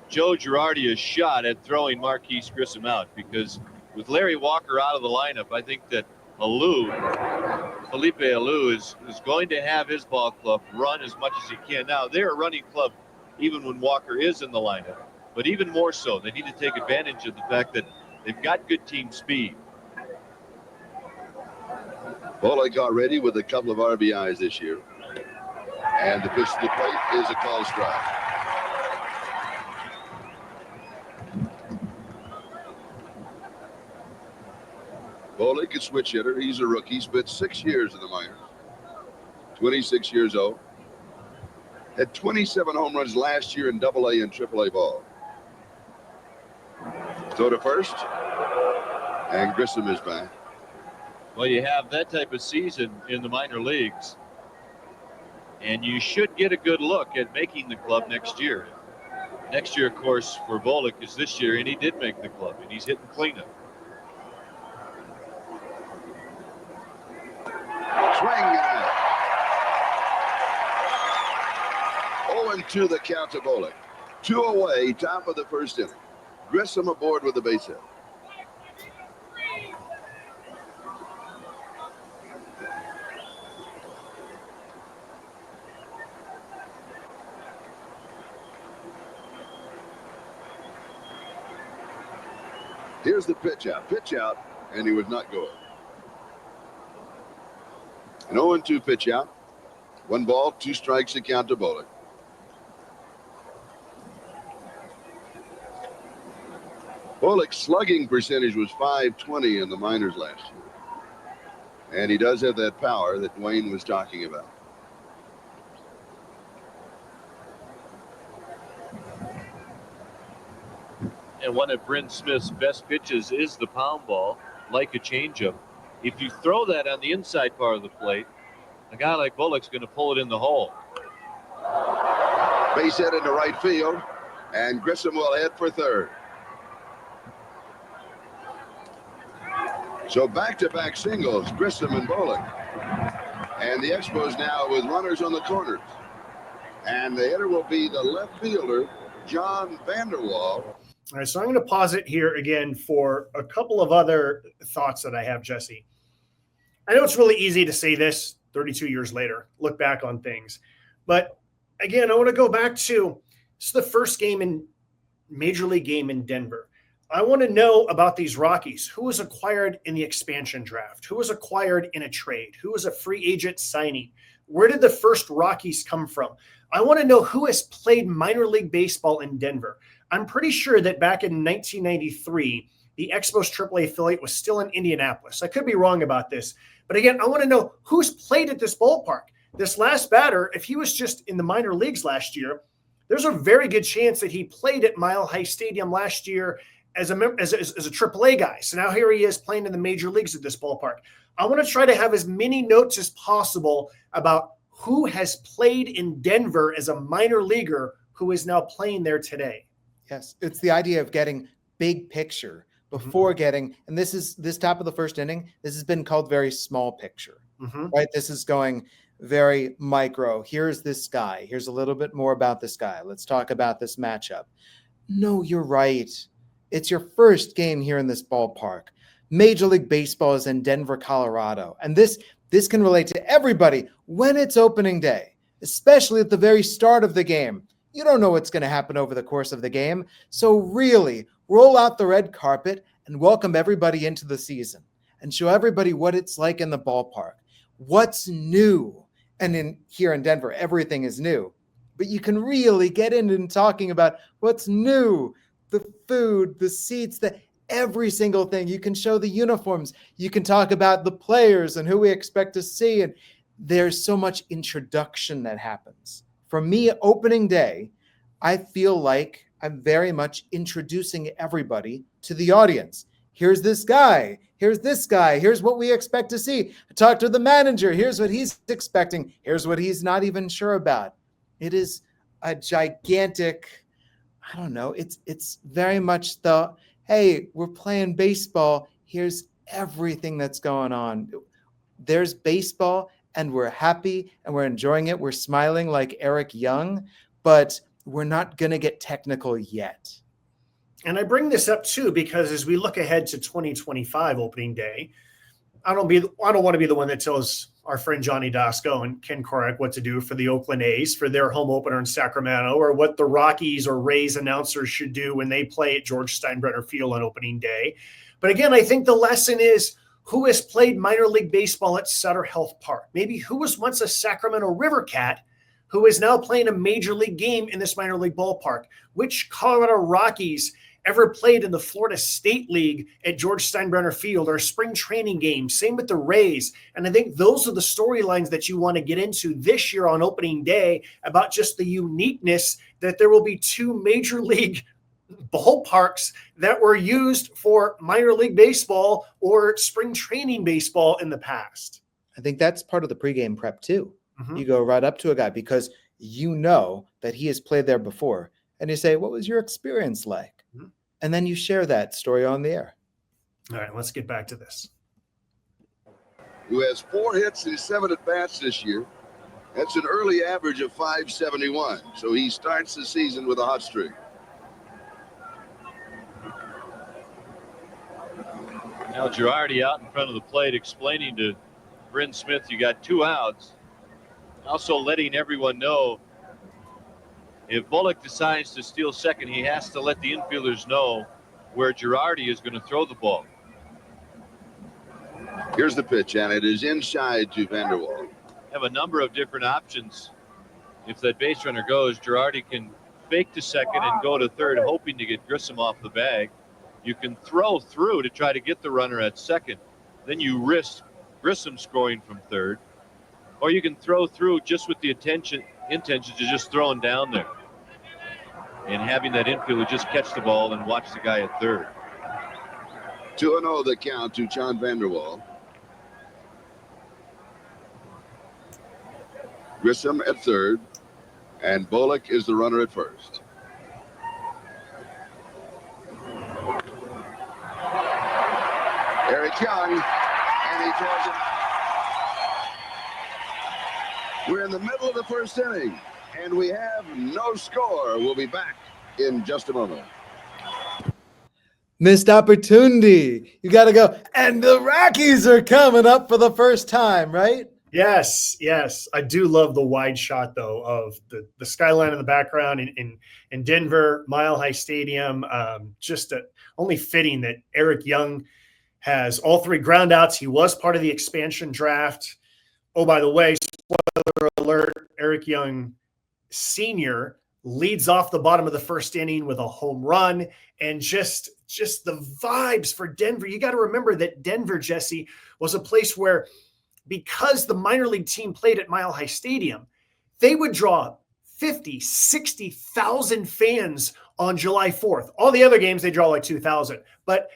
Joe Girardi a shot at throwing Marquise Grissom out, because with Larry Walker out of the lineup, I think that Felipe Alou is going to have his ball club run as much as he can. Now, they're a running club even when Walker is in the lineup, but even more so, they need to take advantage of the fact that they've got good team speed. Bullock already with a couple of RBIs this year. And the pitch to the plate is a call strike. Bullock, a switch hitter. He's a rookie. Spent 6 years in the minors. 26 years old. Had 27 home runs last year in AA and AAA ball. Throw to first. And Grissom is back. Well, you have that type of season in the minor leagues, and you should get a good look at making the club next year. Next year, of course, for Bullock is this year, and he did make the club, and he's hitting cleanup. Swing and a miss. 0-2 the count to Bullock. 2 away, top of the first inning. Grissom aboard with the base hit. Here's the pitch out, and he was not going. An 0-2 pitch out. 1 ball, 2 strikes to count to Bullock. Bullock's slugging percentage was .520 in the minors last year. And he does have that power that Wayne was talking about. And one of Bryn Smith's best pitches is the pound ball, like a changeup. If you throw that on the inside part of the plate, a guy like Bullock's going to pull it in the hole. Base hit into right field, and Grissom will head for third. So back-to-back singles, Grissom and Bullock. And the Expos now with runners on the corners. And the hitter will be the left fielder, John Vanderwall. All right, so I'm going to pause it here again for a couple of other thoughts that I have, Jesse. I know it's really easy to say this 32 years later, look back on things. But again, I want to go back to this is the first game in Major League game in Denver. I want to know about these Rockies. Who was acquired in the expansion draft? Who was acquired in a trade? Who was a free agent signing? Where did the first Rockies come from? I want to know who has played minor league baseball in Denver. I'm pretty sure that back in 1993, the Expos AAA affiliate was still in Indianapolis. I could be wrong about this. But again, I want to know who's played at this ballpark. This last batter, if he was just in the minor leagues last year, there's a very good chance that he played at Mile High Stadium last year as a AAA guy. So now here he is playing in the major leagues at this ballpark. I want to try to have as many notes as possible about who has played in Denver as a minor leaguer who is now playing there today. Yes, it's the idea of getting big picture before getting, and this top of the first inning, this has been called very small picture, right? This is going very micro. Here's this guy. Here's a little bit more about this guy. Let's talk about this matchup. No, you're right. It's your first game here in this ballpark. Major League Baseball is in Denver, Colorado. And this can relate to everybody when it's opening day, especially at the very start of the game. You don't know what's going to happen over the course of the game. So really, roll out the red carpet and welcome everybody into the season and show everybody what it's like in the ballpark. What's new? And here in Denver, everything is new. But you can really get into talking about what's new, the food, the seats, every single thing. You can show the uniforms. You can talk about the players and who we expect to see. And there's so much introduction that happens. For me, opening day, I feel like I'm very much introducing everybody to the audience. Here's this guy. Here's this guy. Here's what we expect to see. I talked to the manager. Here's what he's expecting. Here's what he's not even sure about. It is a gigantic, I don't know, it's very much the, hey, we're playing baseball. Here's everything that's going on. There's baseball, and we're happy, and we're enjoying it. We're smiling like Eric Young, but we're not going to get technical yet. And I bring this up, too, because as we look ahead to 2025 opening day, I don't want to be the one that tells our friend Johnny Dasco and Ken Korek what to do for the Oakland A's for their home opener in Sacramento, or what the Rockies or Rays announcers should do when they play at George Steinbrenner Field on opening day. But again, I think the lesson is who has played minor league baseball at Sutter Health Park? Maybe who was once a Sacramento River Cat who is now playing a major league game in this minor league ballpark? Which Colorado Rockies ever played in the Florida State League at George Steinbrenner Field, or a spring training game? Same with the Rays. And I think those are the storylines that you want to get into this year on opening day, about just the uniqueness that there will be two major league ballparks that were used for minor league baseball or spring training baseball in the past. I think that's part of the pregame prep too. Mm-hmm. You go right up to a guy because you know that he has played there before, and you say, what was your experience like? Mm-hmm. And then you share that story on the air. All right, let's get back to this. Who has 4 hits and 7 at-bats this year. That's an early average of .571. So he starts the season with a hot streak. Now Girardi out in front of the plate explaining to Bryn Smith, you got 2 outs. Also letting everyone know if Bullock decides to steal second, he has to let the infielders know where Girardi is going to throw the ball. Here's the pitch, and it is inside to Vanderwall. Have a number of different options. If that base runner goes, Girardi can fake to second and go to third, hoping to get Grissom off the bag. You can throw through to try to get the runner at second. Then you risk Grissom scoring from third. Or you can throw through just with the intention to just throwing down there and having that infielder just catch the ball and watch the guy at third. 2-0 the count to John Vanderwall. Grissom at third, and Bullock is the runner at first. Eric Young, and he throws it. We're in the middle of the first inning, and we have no score. We'll be back in just a moment. Missed opportunity. You got to go. And the Rockies are coming up for the first time, right? Yes. I do love the wide shot, though, of the skyline in the background in Denver, Mile High Stadium. Only fitting that Eric Young has all 3 ground outs. He was part of the expansion draft. Oh, by the way, spoiler alert, Eric Young Sr. leads off the bottom of the first inning with a home run, and just the vibes for Denver. You got to remember that Denver, Jesse, was a place where, because the minor league team played at Mile High Stadium, they would draw 50, 60,000 fans on July 4th. All the other games, they draw like 2,000. But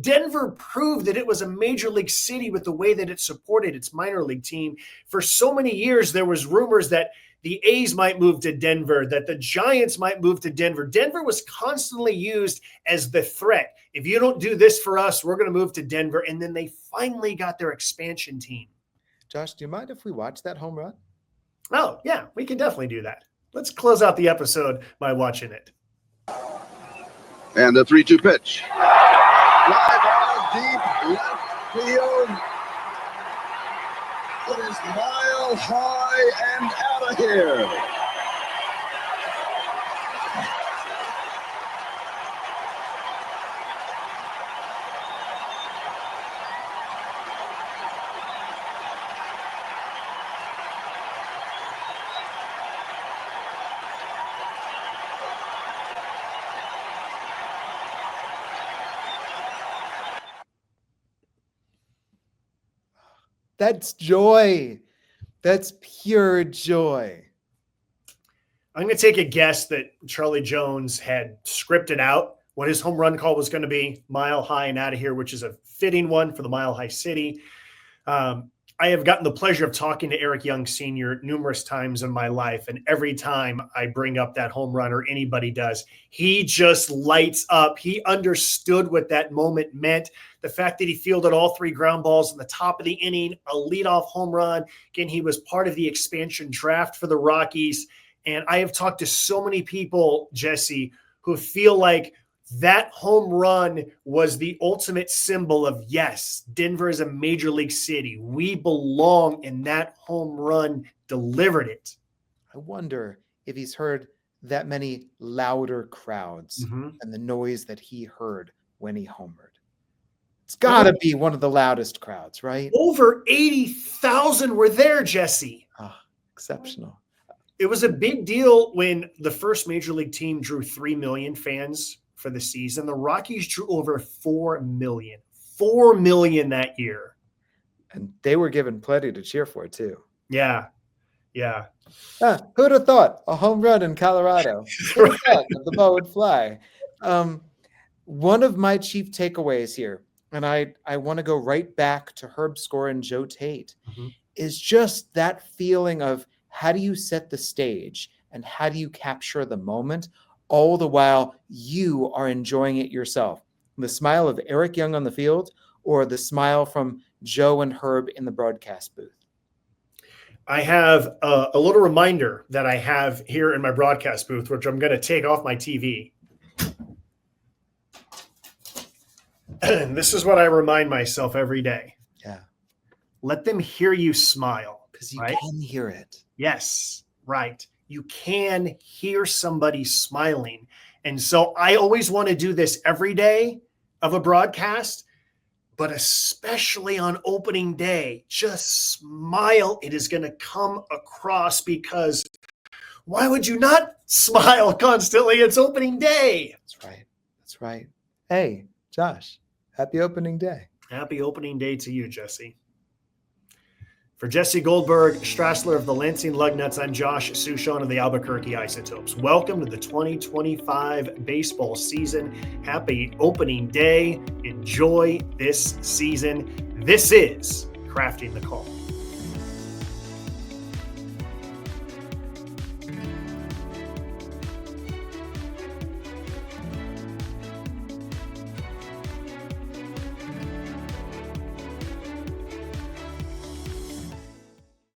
Denver proved that it was a major league city with the way that it supported its minor league team. For so many years, there was rumors that the A's might move to Denver, that the Giants might move to Denver. Denver was constantly used as the threat. If you don't do this for us, we're going to move to Denver. And then they finally got their expansion team. Josh, do you mind if we watch that home run? Oh, yeah, we can definitely do that. Let's close out the episode by watching it. And the 3-2 pitch. Fly ball deep left field. It is mile high and out of here. That's joy. That's pure joy. I'm going to take a guess that Charlie Jones had scripted out what his home run call was going to be, mile high and out of here, which is a fitting one for the Mile High City. I have gotten the pleasure of talking to Eric Young Sr. numerous times in my life, and every time I bring up that home run, or anybody does, he just lights up. He understood what that moment meant. The fact that he fielded all 3 ground balls in the top of the inning, a leadoff home run. Again, he was part of the expansion draft for the Rockies. And I have talked to so many people, Jesse, who feel like That home run was the ultimate symbol of, yes, Denver is a major league city. We belong, and that home run delivered it. I wonder if he's heard that many louder crowds than the noise that he heard when he homered. It's got to be one of the loudest crowds, right? Over 80,000 were there, Jesse. Exceptional. It was a big deal when the first major league team drew 3 million fans for the season. The Rockies drew over 4 million. 4 million that year. And they were given plenty to cheer for, too. Yeah. Who'd have thought a home run in Colorado? Who'd have thought that the ball would fly? One of my chief takeaways here, and I want to go right back to Herb Score and Joe Tate, is just that feeling of how do you set the stage and how do you capture the moment, all the while you are enjoying it yourself. The smile of Eric Young on the field or the smile from Joe and Herb in the broadcast booth. I have a little reminder that I have here in my broadcast booth, which I'm going to take off my TV. And this is what I remind myself every day. Yeah. Let them hear you smile. Because you can hear it. Yes, right. You can hear somebody smiling. And so I always want to do this every day of a broadcast, but especially on opening day, just smile. It is going to come across, because why would you not smile constantly? It's opening day. That's right. Hey, Josh, happy opening day. Happy opening day to you, Jesse. For Jesse Goldberg, Strassler of the Lansing Lugnuts, I'm Josh Sushon of the Albuquerque Isotopes. Welcome to the 2025 baseball season. Happy opening day. Enjoy this season. This is Crafting the Call.